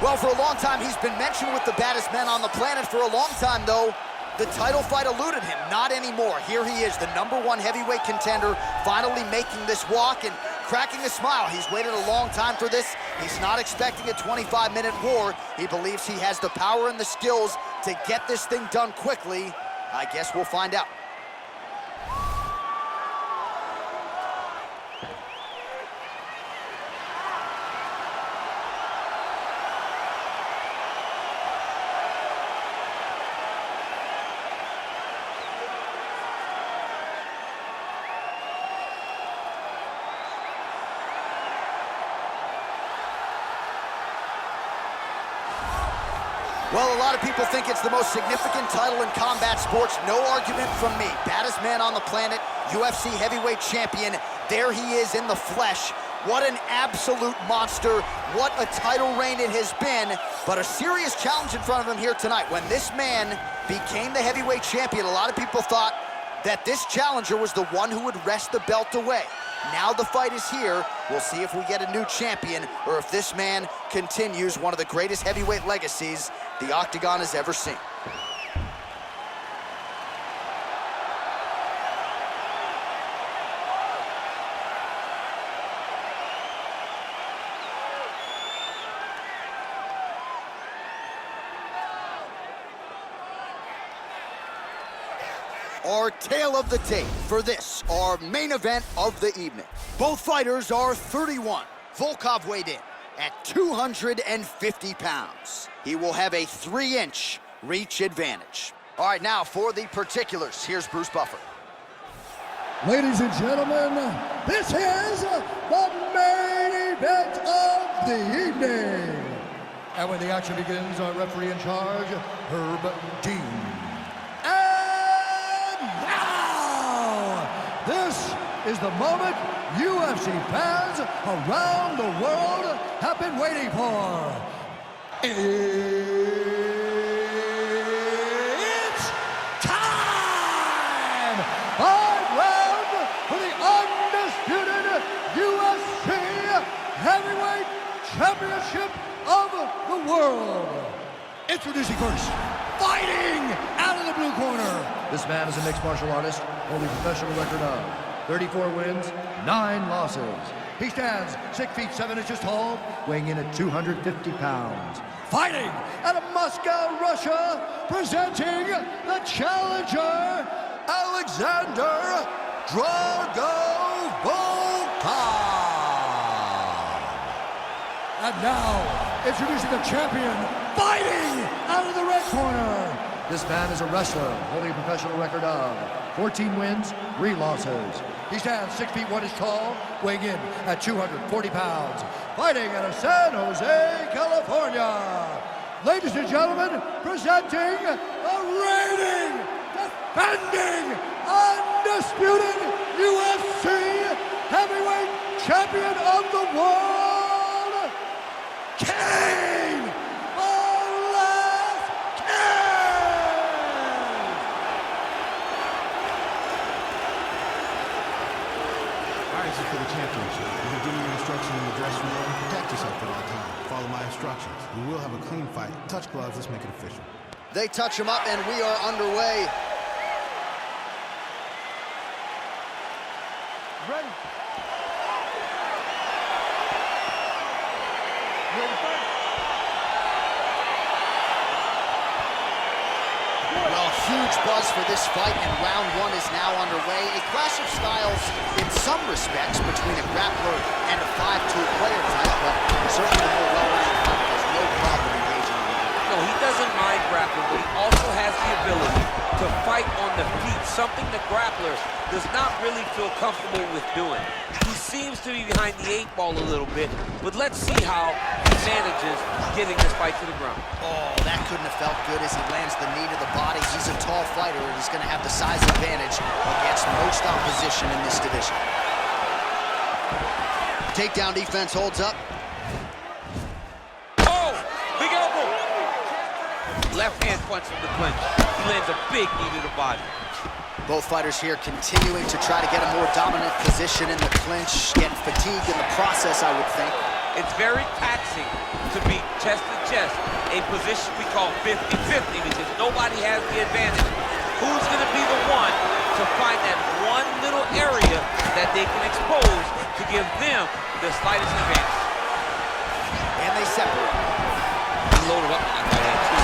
Well, for a long time, he's been mentioned with the baddest men on the planet. For a long time, though, the title fight eluded him. Not anymore. Here he is, the #1 heavyweight contender, finally making this walk and cracking a smile. He's waited a long time for this. He's not expecting a 25-minute war. He believes he has the power and the skills to get this thing done quickly. I guess we'll find out. Well, a lot of people think it's the most significant title in combat sports. No argument from me. Baddest man on the planet, UFC heavyweight champion. There he is in the flesh. What an absolute monster. What a title reign it has been. But a serious challenge in front of him here tonight. When this man became the heavyweight champion, a lot of people thought that this challenger was the one who would wrest the belt away. Now the fight is here. We'll see if we get a new champion or if this man continues one of the greatest heavyweight legacies the Octagon has ever seen. Our tale of the tape for this, our main event of the evening. Both fighters are 31. Volkov weighed in at 250 pounds. He will have a 3-inch reach advantage. All right, now for the particulars, here's Bruce Buffer. Ladies and gentlemen, this is the main event of the evening. And when the action begins, our referee in charge, Herb Dean. This is the moment UFC fans around the world have been waiting for. It's time! 5 rounds for the undisputed UFC Heavyweight Championship of the world. Introducing first, fighting out of the blue corner. This man is a mixed martial artist, holding a professional record of 34 wins, 9 losses. He stands 6 feet 7 inches tall, Weighing in at 250 pounds. fighting out of Moscow, Russia, presenting the challenger, Alexander Drago Volkov. And now, introducing the champion, fighting out of the red corner. This man is a wrestler, holding a professional record of 14 wins, 3 losses. He stands 6 feet 1 inch tall, weighing in at 240 pounds, fighting out of San Jose, California. Ladies and gentlemen, presenting the reigning, defending, undisputed UFC heavyweight champion of the world, Cain Velasquez! This is for the championship. You can give me your instruction in the dressing room. Protect yourself at all times. Follow my instructions. We will have a clean fight. Touch gloves. Let's make it official. They touch him up, and we are underway. Ready? Well, huge buzz for this fight, and round 1 is now underway. A clash of styles in some respects between a grappler and a 5'2" player type, but certainly the more well-rounded fighter has no problem engaging in that. No, he doesn't mind grappling, but he also has the ability to fight on the feet, something the grappler does not really feel comfortable with doing. He seems to be behind the 8 ball a little bit, but let's see how he manages getting this fight to the ground. Oh, that couldn't have felt good as he lands the knee to the body. He's a tall fighter, and he's going to have the size advantage against most opposition in this division. Takedown defense holds up. Oh, big elbow. Left hand punch from the clinch. He lands a big knee to the body. Both fighters here continuing to try to get a more dominant position in the clinch, getting fatigued in the process, I would think. It's very taxing to be chest to chest, a position we call 50-50 because nobody has the advantage. Who's going to be the one to find that one little area that they can expose to give them the slightest advantage? And they separate. He loaded up on that right hand, too.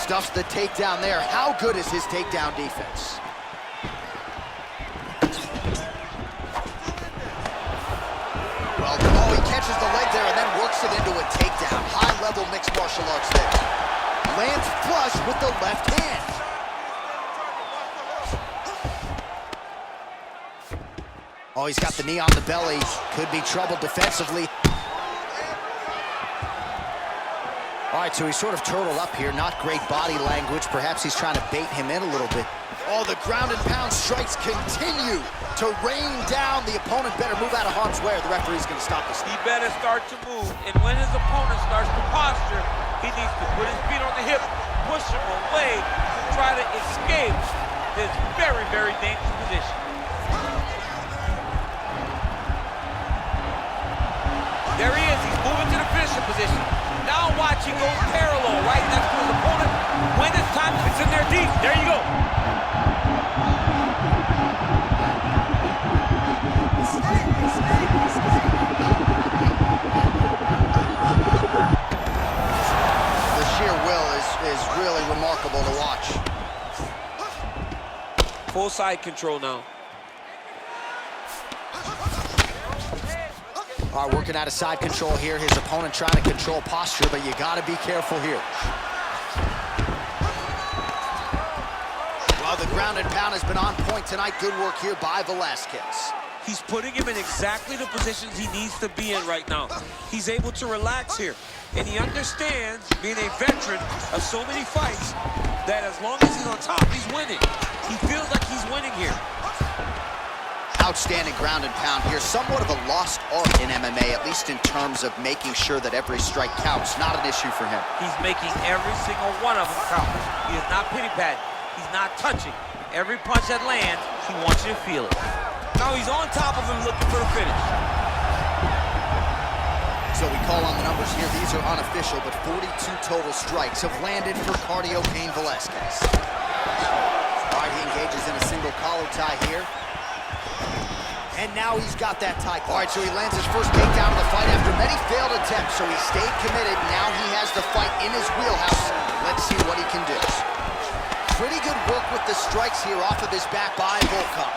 Stuffs the takedown there. How good is his takedown defense? Well, oh, he catches the leg there and then works it into a takedown. High-level mixed martial arts there. Lands flush with the left hand. Oh, he's got the knee on the belly. Could be trouble defensively. All right, so he's sort of turtled up here. Not great body language. Perhaps he's trying to bait him in a little bit. Oh, the ground and pound strikes continue to rain down. The opponent better move out of harm's way or the referee's going to stop this. He better start to move, and when his opponent starts to posture, he needs to put his feet on the hip, push him away to try to escape this very, very dangerous position. There he is. He's moving to the finishing position. Now watch, he goes parallel right next to his opponent. When it's time to it's in there deep. There you go. The sheer will is really remarkable to watch. Full side control now. All right, working out of side control here. His opponent trying to control posture, but you got to be careful here. Well, the ground and pound has been on point tonight. Good work here by Velasquez. He's putting him in exactly the positions he needs to be in right now. He's able to relax here. And he understands, being a veteran of so many fights, that as long as he's on top, he's winning. He feels like he's winning here. Outstanding ground and pound here. Somewhat of a lost art in MMA, at least in terms of making sure that every strike counts. Not an issue for him. He's making every single one of them count. He is not pity-patting. He's not touching. Every punch that lands, he wants you to feel it. Now he's on top of him looking for the finish. So we call on the numbers here. These are unofficial, but 42 total strikes have landed for cardio Cain Velasquez. All right, he engages in a single collar tie here. And now he's got that tie. All right, so he lands his first takedown of the fight after many failed attempts. So he stayed committed. Now he has the fight in his wheelhouse. Let's see what he can do. Pretty good work with the strikes here off of his back by Volkov.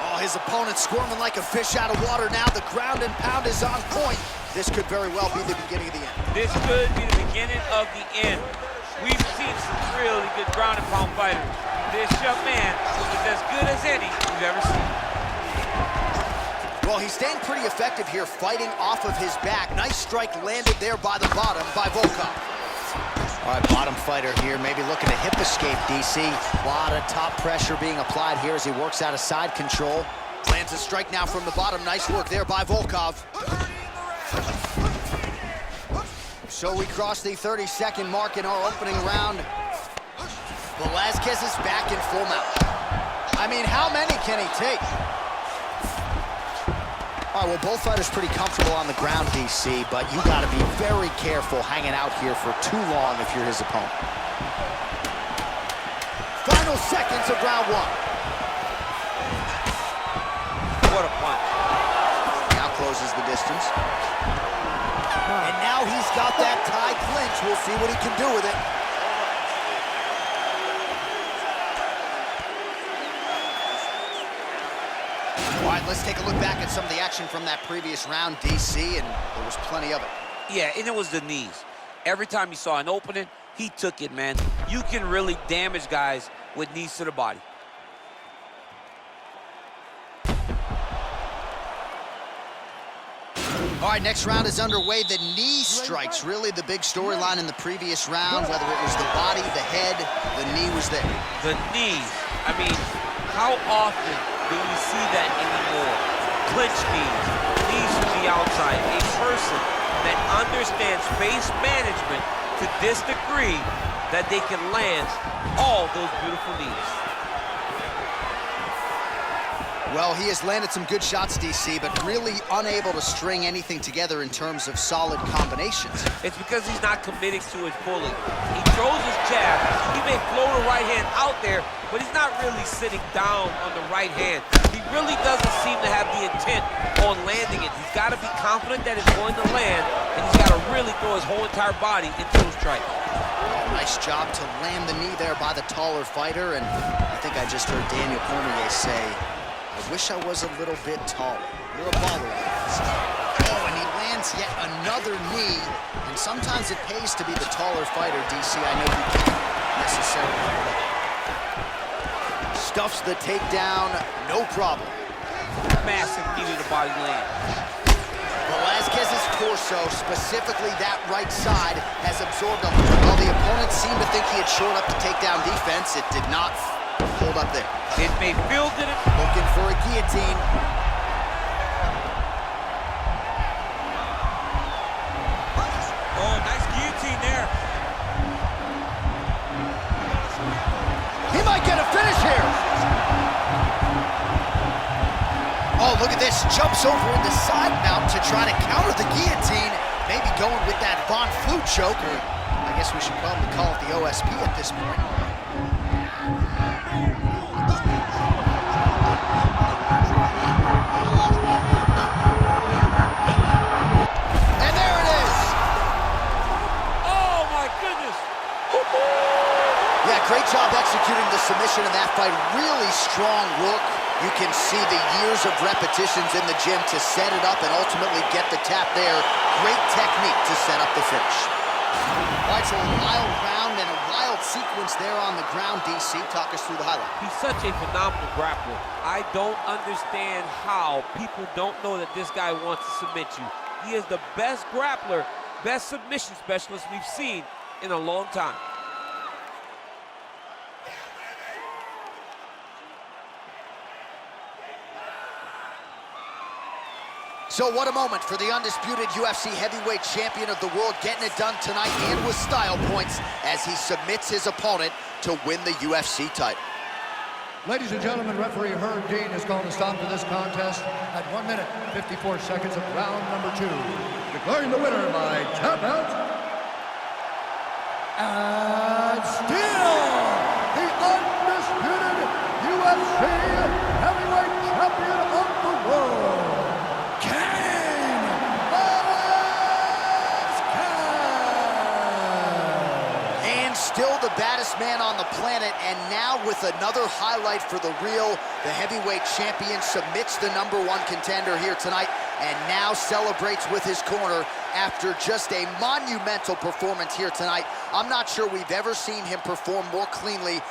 Oh, his opponent squirming like a fish out of water now. The ground and pound is on point. This could very well be the beginning of the end. This could be the beginning of the end. We've seen some really good ground and pound fighters. This young man is as good as any we've ever seen. Well, he's staying pretty effective here, fighting off of his back. Nice strike landed there by the bottom by Volkov. All right, bottom fighter here, maybe looking to hip escape, DC. A lot of top pressure being applied here as he works out of side control. Lands a strike now from the bottom. Nice work there by Volkov. So we cross the 30-second mark in our opening round. Velasquez is back in full mount. I mean, how many can he take? All right, well, both fighters pretty comfortable on the ground, DC, but you got to be very careful hanging out here for too long if you're his opponent. Final seconds of round one. What a punch. Now closes the distance. And now he's got that tie clinch. We'll see what he can do with it. All right, let's take a look back at some of the action from that previous round, DC, and there was plenty of it. Yeah, and it was the knees. Every time he saw an opening, he took it, man. You can really damage guys with knees to the body. All right, next round is underway. The knee strikes, really the big storyline in the previous round. Whether it was the body, the head, the knee was there. The knees. I mean, how often do we see that anymore? Clinch knees, knees from the outside. A person that understands space management to this degree that they can land all those beautiful knees. Well, he has landed some good shots, DC, but really unable to string anything together in terms of solid combinations. It's because he's not committing to his pulling. He throws his jab. He may float a right hand out there, but he's not really sitting down on the right hand. He really doesn't seem to have the intent on landing it. He's got to be confident that it's going to land, and he's got to really throw his whole entire body into those strikes. Nice job to land the knee there by the taller fighter, and I think I just heard Daniel Cormier say, I wish I was a little bit taller. You're a baller. Oh, and he lands yet another knee, and sometimes it pays to be the taller fighter, DC. I know you can't necessarily. Stuffs the takedown, no problem. Massive knee to the body land. Velasquez's torso, specifically that right side, has absorbed a... While the opponent seemed to think he had shored up the takedown defense, it did not hold up there. It may feel good. Looking for a guillotine. Oh, nice guillotine there. He might get a finish here. Oh, look at this. Jumps over into side mount to try to counter the guillotine. Maybe going with that Von Flue choke, or I guess we should probably call it the OSP at this point. And there it is. Oh, my goodness. Yeah, great job executing the submission in that fight. Really strong work. You can see the years of repetitions in the gym to set it up and ultimately get the tap there. Great technique to set up the finish. All right, so a wild round and a wild sequence there on the ground, DC. Talk us through the highlight. He's such a phenomenal grappler. I don't understand how people don't know that this guy wants to submit you. He is the best grappler, best submission specialist we've seen in a long time. So what a moment for the undisputed UFC heavyweight champion of the world, getting it done tonight and with style points as he submits his opponent to win the UFC title. Ladies and gentlemen, referee Herb Dean has called a stop to this contest at 1 minute, 54 seconds of round number 2. Declaring the winner by tap out, and still the undisputed UFC heavyweight champion of the world, Cain Velasquez! And still the baddest man on the planet, and now with another highlight for the real, the heavyweight champion submits the #1 contender here tonight, and now celebrates with his corner after just a monumental performance here tonight. I'm not sure we've ever seen him perform more cleanly.